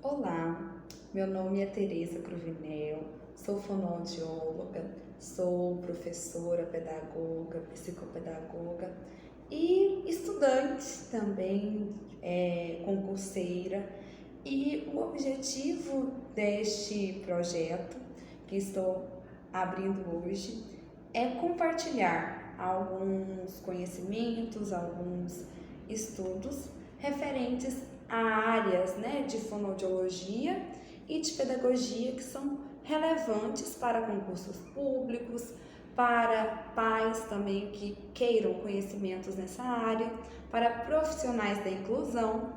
Olá, meu nome é Tereza Cruvinel, sou fonoaudióloga, sou professora, pedagoga, psicopedagoga e estudante também, concurseira. E o objetivo deste projeto que estou abrindo hoje é compartilhar alguns conhecimentos, alguns estudos referentes a áreas, de fonoaudiologia e de pedagogia que são relevantes para concursos públicos, para pais também que queiram conhecimentos nessa área, para profissionais da inclusão.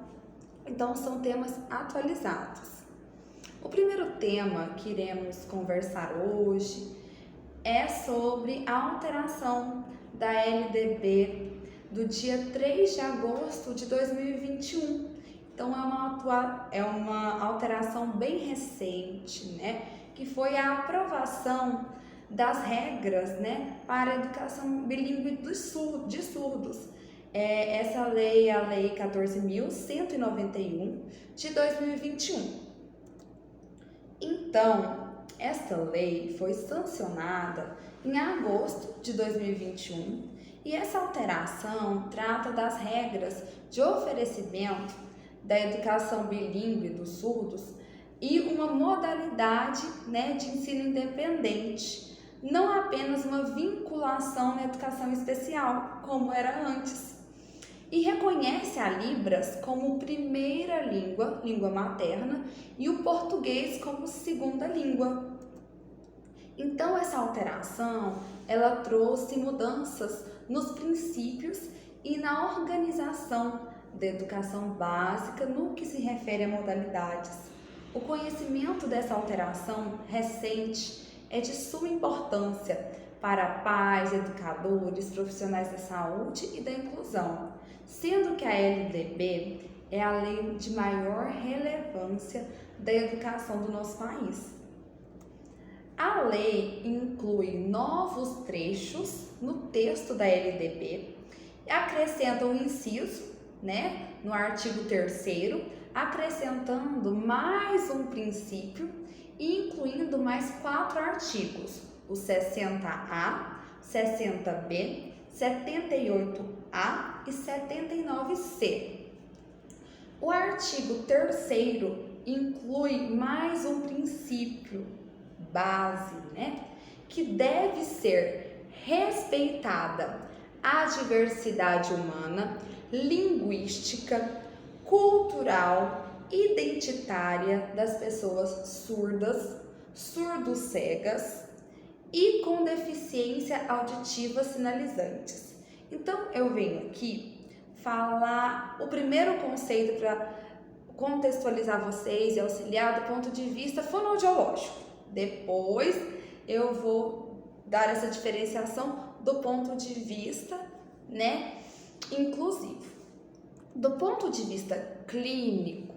Então, são temas atualizados. O primeiro tema que iremos conversar hoje é sobre a alteração da LDB do dia 3 de agosto de 2021. Então, é uma alteração bem recente, que foi a aprovação das regras, para a educação bilíngue de surdos. Essa lei é a Lei 14.191 de 2021. Então, esta lei foi sancionada em agosto de 2021 e essa alteração trata das regras de oferecimento da educação bilíngue dos surdos e uma modalidade, de ensino independente, não apenas uma vinculação na educação especial, como era antes. E reconhece a Libras como primeira língua materna, e o português como segunda língua. Então, essa alteração, ela trouxe mudanças nos princípios e na organização da educação básica no que se refere a modalidades. O conhecimento dessa alteração recente é de suma importância para pais, educadores, profissionais da saúde e da inclusão, sendo que a LDB é a lei de maior relevância da educação do nosso país. A lei inclui novos trechos no texto da LDB, acrescenta um inciso, no artigo 3º, acrescentando mais um princípio e incluindo mais 4 artigos, o 60A, 60B, 78A e 79C. O artigo 3º inclui mais um princípio base, que deve ser respeitada a diversidade humana, linguística, cultural, identitária das pessoas surdas, surdo-cegas e com deficiência auditiva sinalizantes. Então, eu venho aqui falar o primeiro conceito para contextualizar vocês e auxiliar do ponto de vista fonoaudiológico. Depois, eu vou dar essa diferenciação do ponto de vista, inclusivo. Do ponto de vista clínico,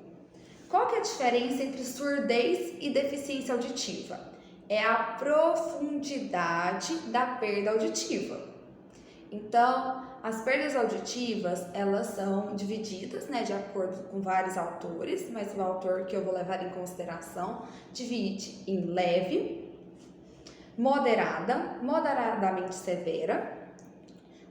qual que é a diferença entre surdez e deficiência auditiva? É a profundidade da perda auditiva. Então, as perdas auditivas, elas são divididas, de acordo com vários autores, mas o autor que eu vou levar em consideração divide em leve, moderada, moderadamente severa,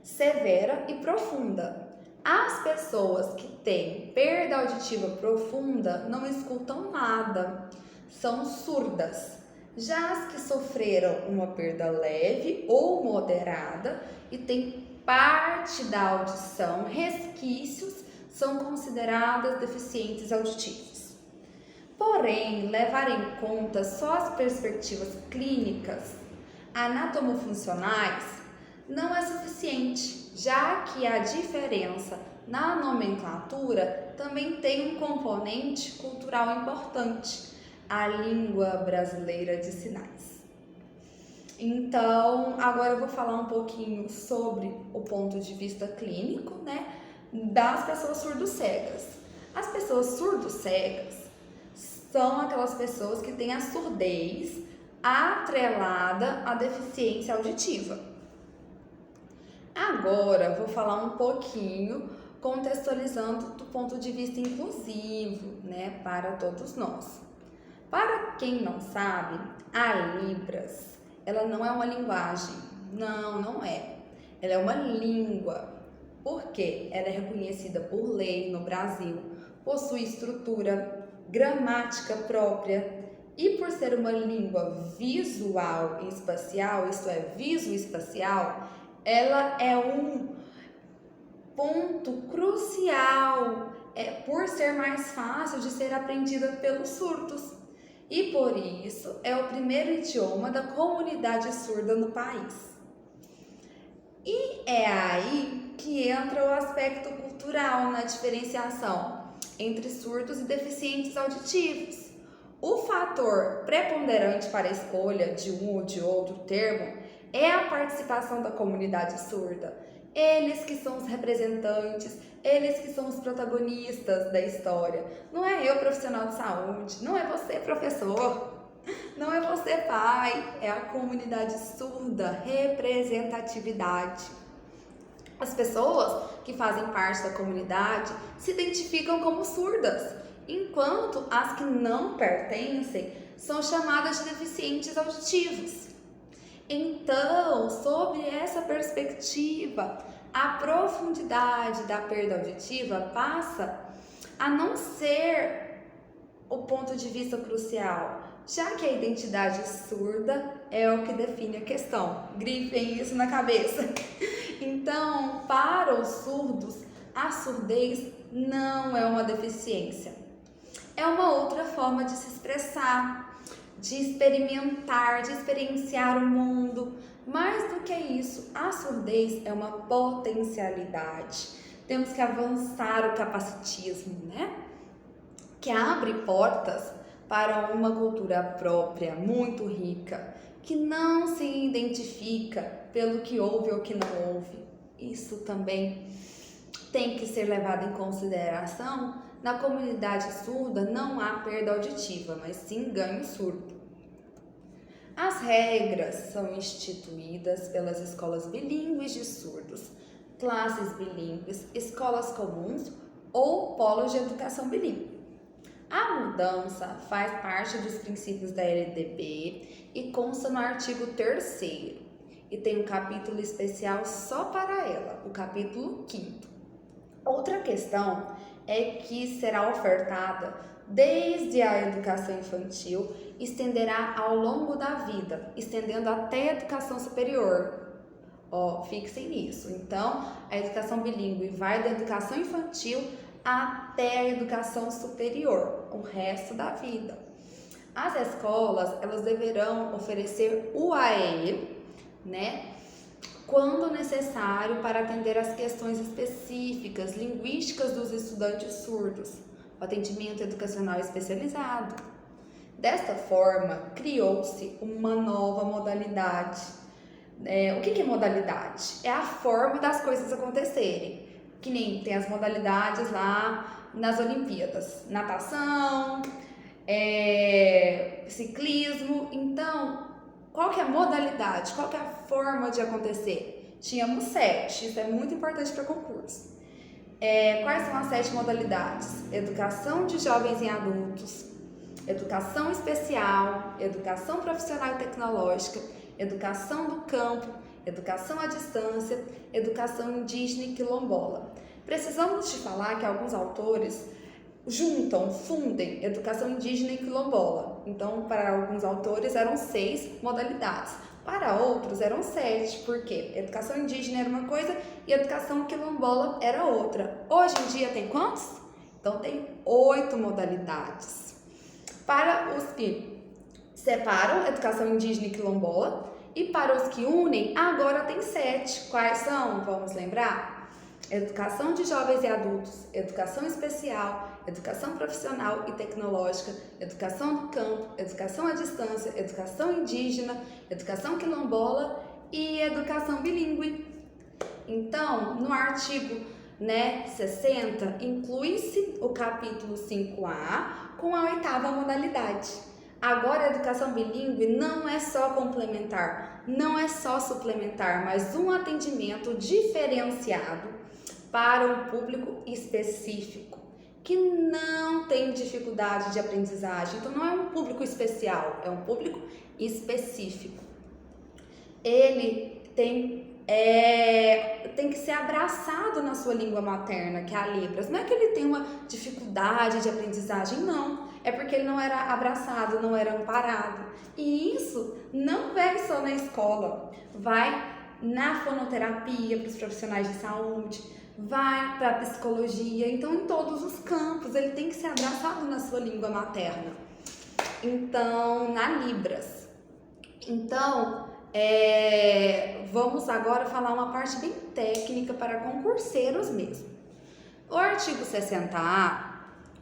severa e profunda. As pessoas que têm perda auditiva profunda não escutam nada, são surdas. Já as que sofreram uma perda leve ou moderada e têm parte da audição, resquícios, são consideradas deficientes auditivos. Porém, levar em conta só as perspectivas clínicas, anatomofuncionais, não é suficiente, já que a diferença na nomenclatura também tem um componente cultural importante, a língua brasileira de sinais. Então, agora eu vou falar um pouquinho sobre o ponto de vista clínico, das pessoas surdo-cegas. As pessoas surdo-cegas são aquelas pessoas que têm a surdez atrelada à deficiência auditiva. Agora, vou falar um pouquinho contextualizando do ponto de vista inclusivo, né, para todos nós. Para quem não sabe, a Libras, ela não é uma linguagem, não é. Ela é uma língua, porque ela é reconhecida por lei no Brasil, possui estrutura, gramática própria e por ser uma língua visual e espacial, isto é, visoespacial, ela é um ponto crucial, por ser mais fácil de ser aprendida pelos surdos. E por isso é o primeiro idioma da comunidade surda no país. E é aí que entra o aspecto cultural na diferenciação entre surdos e deficientes auditivos. O fator preponderante para a escolha de um ou de outro termo é a participação da comunidade surda. Eles que são os representantes, eles que são os protagonistas da história. Não é eu, profissional de saúde, não é você, professor, não é você, pai, é a comunidade surda, representatividade. As pessoas que fazem parte da comunidade se identificam como surdas, enquanto as que não pertencem são chamadas de deficientes auditivos. Então, sobre essa perspectiva, a profundidade da perda auditiva passa a não ser o ponto de vista crucial, já que a identidade surda é o que define a questão. Grifem isso na cabeça. Então, para os surdos, a surdez não é uma deficiência. É uma outra forma de se expressar, de experimentar, de experienciar o mundo. Mais do que isso, a surdez é uma potencialidade. Temos que avançar o capacitismo, né? Que abre portas para uma cultura própria, muito rica, que não se identifica pelo que ouve ou que não ouve. Isso também tem que ser levado em consideração. Na comunidade surda não há perda auditiva, mas sim ganho surdo. As regras são instituídas pelas escolas bilíngues de surdos, classes bilíngues, escolas comuns ou polos de educação bilíngue. A mudança faz parte dos princípios da LDB e consta no artigo 3º e tem um capítulo especial só para ela, o capítulo 5º. Outra questão é que será ofertada desde a educação infantil, estenderá ao longo da vida, estendendo até a educação superior. Fixem nisso. Então, a educação bilíngue vai da educação infantil até a educação superior, o resto da vida. As escolas, elas deverão oferecer o AE, né? Quando necessário para atender às questões específicas, linguísticas dos estudantes surdos, o atendimento educacional especializado. Desta forma, criou-se uma nova modalidade. O que é modalidade? É a forma das coisas acontecerem, que nem tem as modalidades lá nas Olimpíadas, natação, ciclismo. Então, qual que é a modalidade? Qual que é a forma de acontecer? Tínhamos 7, isso é muito importante para concurso. Quais são as 7 modalidades? Educação de jovens e adultos, educação especial, educação profissional e tecnológica, educação do campo, educação à distância, educação indígena e quilombola. Precisamos te falar que alguns autores fundem educação indígena e quilombola. Então, para alguns autores eram 6 modalidades, para outros eram 7, porque educação indígena era uma coisa e educação quilombola era outra. Hoje em dia tem quantos? Então tem 8 modalidades. Para os que separam educação indígena e quilombola e para os que unem, agora tem 7. Quais são? Vamos lembrar? Educação de jovens e adultos, educação especial, educação profissional e tecnológica, educação do campo, educação à distância, educação indígena, educação quilombola e educação bilíngue. Então, no artigo 60, inclui-se o capítulo 5A com a 8ª modalidade. Agora, a educação bilíngue não é só complementar, não é só suplementar, mas um atendimento diferenciado para um público específico, que não tem dificuldade de aprendizagem. Então, não é um público especial, é um público específico. Ele tem que ser abraçado na sua língua materna, que é a Libras. Não é que ele tem uma dificuldade de aprendizagem, não. É porque ele não era abraçado, não era amparado. E isso não vai só na escola, vai na fonoterapia para os profissionais de saúde, vai para a psicologia. Então, em todos os campos, ele tem que ser abraçado na sua língua materna. Então, na Libras. Então, vamos agora falar uma parte bem técnica para concurseiros mesmo. O artigo 60A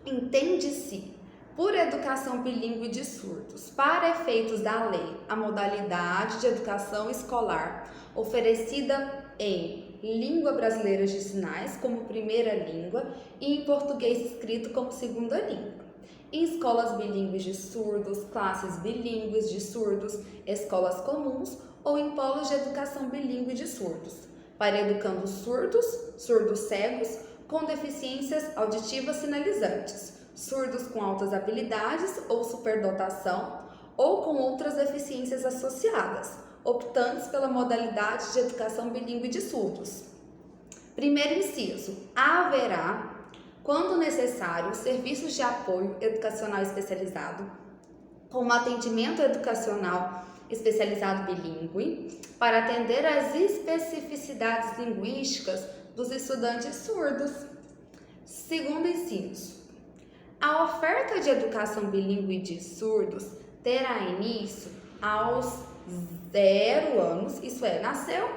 entende-se por educação bilíngue de surdos, para efeitos da lei, a modalidade de educação escolar oferecida em língua brasileira de sinais como primeira língua e em português escrito como segunda língua. Em escolas bilíngues de surdos, classes bilíngues de surdos, escolas comuns ou em polos de educação bilíngue de surdos, para educandos surdos, surdos cegos, com deficiências auditivas sinalizantes, surdos com altas habilidades ou superdotação, ou com outras deficiências associadas, optantes pela modalidade de educação bilíngue de surdos. Primeiro inciso, haverá, quando necessário, serviços de apoio educacional especializado, como atendimento educacional especializado bilíngue, para atender às especificidades linguísticas dos estudantes surdos. Segundo inciso, a oferta de educação bilíngue de surdos terá início aos 0 anos, isso é, nasceu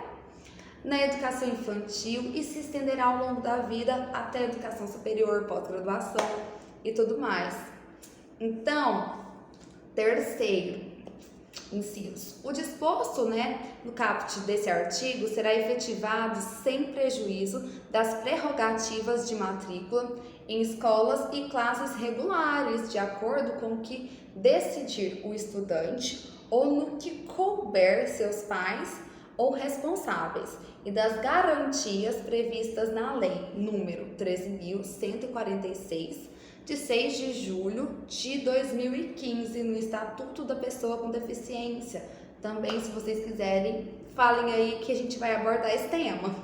na educação infantil e se estenderá ao longo da vida até a educação superior, pós-graduação e tudo mais. Então, terceiro inciso, o disposto, no caput desse artigo será efetivado sem prejuízo das prerrogativas de matrícula em escolas e classes regulares, de acordo com o que decidir o estudante ou no que couber seus pais ou responsáveis, e das garantias previstas na Lei número 13.146, de 6 de julho de 2015, no Estatuto da Pessoa com Deficiência. Também, se vocês quiserem, falem aí que a gente vai abordar esse tema,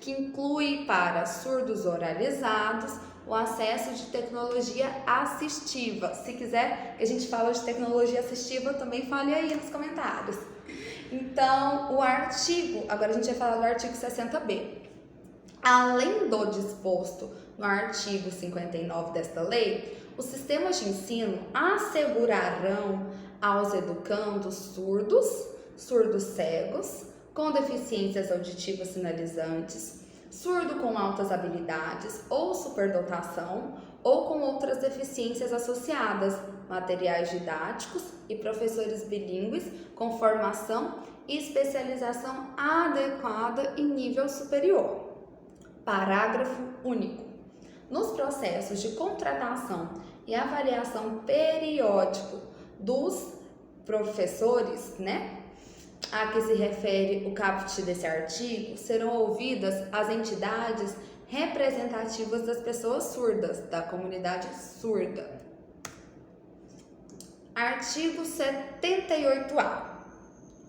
que inclui para surdos oralizados o acesso de tecnologia assistiva. Se quiser que a gente fale de tecnologia assistiva, também fale aí nos comentários. Então, o artigo, agora a gente vai falar do artigo 60B. Além do disposto no artigo 59 desta lei, os sistemas de ensino assegurarão aos educandos surdos, surdos cegos, com deficiências auditivas sinalizantes, surdo com altas habilidades ou superdotação, ou com outras deficiências associadas, materiais didáticos e professores bilíngues com formação e especialização adequada em nível superior. Parágrafo único. Nos processos de contratação e avaliação periódico dos professores, a que se refere o caput desse artigo, serão ouvidas as entidades representativas das pessoas surdas, da comunidade surda. Artigo 78A.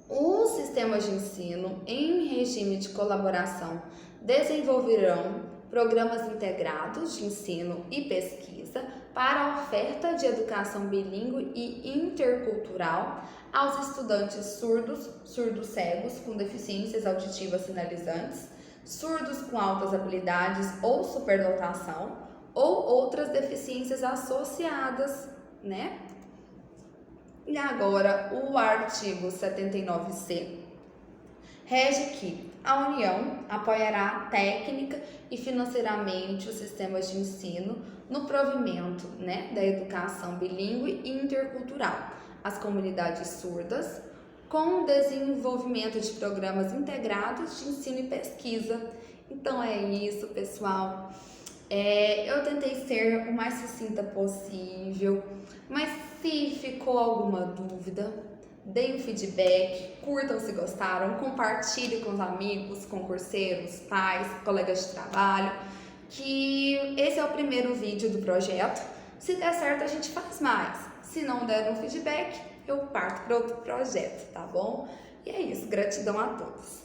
Os sistemas de ensino em regime de colaboração desenvolverão programas integrados de ensino e pesquisa para a oferta de educação bilíngue e intercultural aos estudantes surdos, surdos cegos com deficiências auditivas sinalizantes, surdos com altas habilidades ou superdotação, ou outras deficiências associadas, E agora, o artigo 79C rege que a União apoiará técnica e financeiramente os sistemas de ensino no provimento, da educação bilíngue e intercultural às comunidades surdas, com o desenvolvimento de programas integrados de ensino e pesquisa. Então é isso, pessoal. Eu tentei ser o mais sucinta possível, mas se ficou alguma dúvida, deem um feedback, curtam se gostaram, compartilhem com os amigos, concurseiros, pais, colegas de trabalho, que esse é o primeiro vídeo do projeto. Se der certo, a gente faz mais. Se não der um feedback, eu parto para outro projeto, tá bom? E é isso, gratidão a todos.